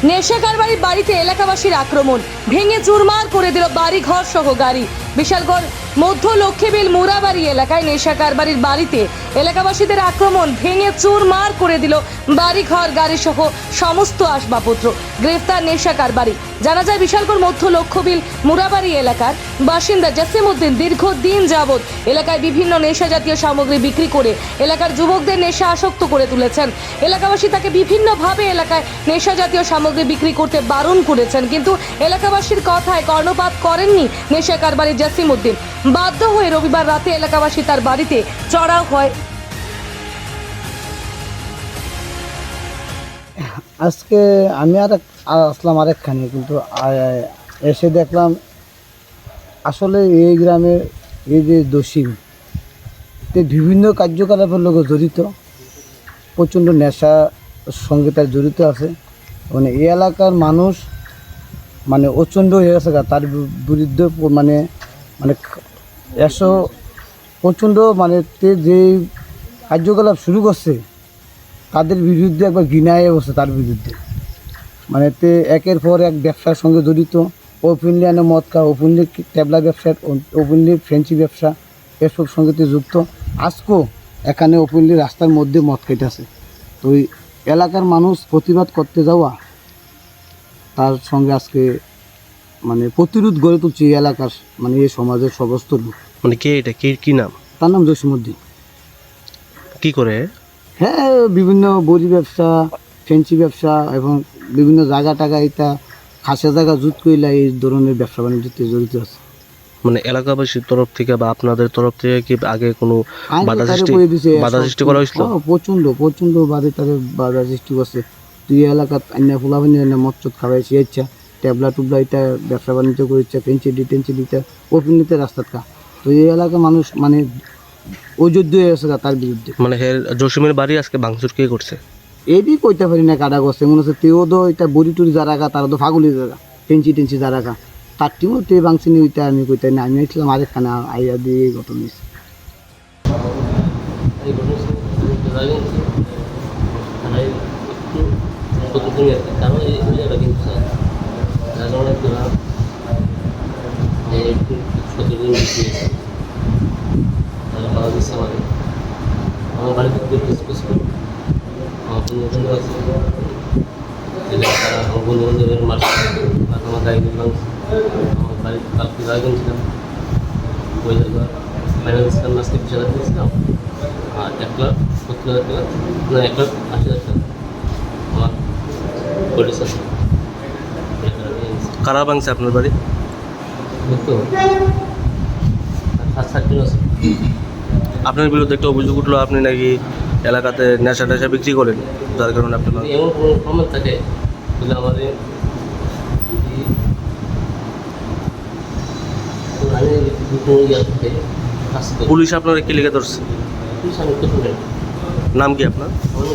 নেশা কারবারির বাড়িতে এলাকাবাসীর আক্রমণ, ভেঙে চুরমার করে দিল বাড়ি ঘর সহ গাড়ি। বিশালগড় মধ্য লক্ষ্মীবিল মুরাবাড়ি এলাকায় নেশা কারবারির বাড়িতে এলাকাবাসীদের আক্রমণ, ভেঙে চুরমার করে দিল বাড়ি ঘর গাড়ি সহ সমস্ত আসবাবপত্র। গ্রেফতার নেশা কারবারি। জানা যায় বিশালগড় মধ্য লক্ষ্মীবিল মুরাবাড়ি এলাকার বাসিন্দা জসিমউদ্দিন দীর্ঘদিন যাবৎ এলাকায় বিভিন্ন নেশা জাতীয় সামগ্রী বিক্রি করে এলাকার যুবকদের নেশা আসক্ত করে তুলেছেন। এলাকাবাসী তাকে বিভিন্নভাবে এলাকায় নেশা জাতীয় সামগ্রী বিক্রি করতে বারণ করেছেন, কিন্তু এলাকাবাসীর কথায় কর্ণপাত করেননি নেশা কারবারি জসিমউদ্দিন। বাধ্য হয়ে রবিবার রাতে এলাকাবাসী তার বাড়িতে চড়াও হয়। আজকে আমি আসলাম আরেকখানে, কিন্তু এসে দেখলাম আসলে এই গ্রামে এই যে দোষী বিভিন্ন কার্যকলাপের লোক জড়িত, প্রচণ্ড নেশা সঙ্গে তার জড়িত আছে। মানে এই এলাকার মানুষ মানে প্রচণ্ড হয়ে গেছে, তার বিরুদ্ধে মানে মানে এসো প্রচণ্ড মানে যে কার্যকলাপ শুরু করছে তাদের বিরুদ্ধে একবার ঘৃণায় বসে, তার বিরুদ্ধে মানে একের পর এক ব্যবসার সঙ্গে জড়িত। ওপেনলি আনে মদ খাওয়া, ওপেনলি ট্যাবলা ব্যবসা, ওপেনলি ফ্রেঞ্চি ব্যবসা, এসব সঙ্গে যুক্ত। আজকেও এখানে ওপেনলি রাস্তার মধ্যে মদ খাইতেছে। তো ওই এলাকার মানুষ প্রতিবাদ করতে যাওয়া, তার সঙ্গে আজকে মানে প্রতিরোধ গড়ে তুলছে এই এলাকার মানে এই সমাজের সমস্ত লোক। মানে কে এটা, কি নাম? তার নাম জসিমউদ্দিন। কি করে? হ্যাঁ, বিভিন্ন বড়ি ব্যবসা, ফেন্সি ব্যবসা এবং বিভিন্ন জায়গা টাকা এটা খাসা জায়গা জুত কইলা এই ধরনের ব্যবসা বাণিজ্যতে জড়িত আছে। মানে এলাকাবাসীর তরফ থেকে বা আপনাদের তরফ থেকে কি আগে কোনো বাধা সৃষ্টি করা হয়েছিল? প্রচণ্ড বাধা সৃষ্টি করছে। তুই এলাকাত আইনা ফুলাফানি আইনা মচ্চত খাওয়াইছে, ইচ্ছা ট্যাবলা টুবলা এটা ব্যবসা বাণিজ্য করেছে, ফেন্সি ডিটা ওপেনিতে রাস্তাত খা। তো এই এলাকার মানুষ মানে অযোগ্য হয়ে গেছে তার বিরুদ্ধে। মানে জসিমের বাড়ি আজকে ভাঙচুর কে করছে? এটি কইতে পারি না কাটা করছে, মনে হচ্ছে তেও তো এটা বড়ি টুরি যারা খা, তারা তো ফাগুলি জায়গা, টেন্সি যারা খা, তার টিমও তে ভাঙছিনি। ওইটা আমি কইতে না, আমি আসলাম আরেকখানে আইয়া দিয়ে ঘটনা হয়েছে। আমার বাড়িতে আমার বন্ধু আছে, তারা আমার বন্ধু বান্ধবের মাস আমার গাড়ি দিলাম। আমার বাড়িতে কালকে গাড়ি কিনছিলাম, ওই জায়গা ফাইন্যান্স ছিলাম, আজকে 20,000 দিয়েছিলাম। আর 1,70,000 টাকা, না 1,80,000 টাকা আমার পলিশ আছে। কারা ভাঙছে আপনার বাড়ি? তো 7-8 জন আছে। আপনার বিরুদ্ধে একটা অভিযোগ উঠলো, আপনি নাকি এলাকাতে নেশা বিক্রি করেন, যার কারণে আপনার এমন কোনো প্রমাণ থাকে তাহলে আমাদের পুলিশ আপনার কি লিখে ধরছে? পুলিশ আমি কিছু নেই। নাম কি আপনার? আমার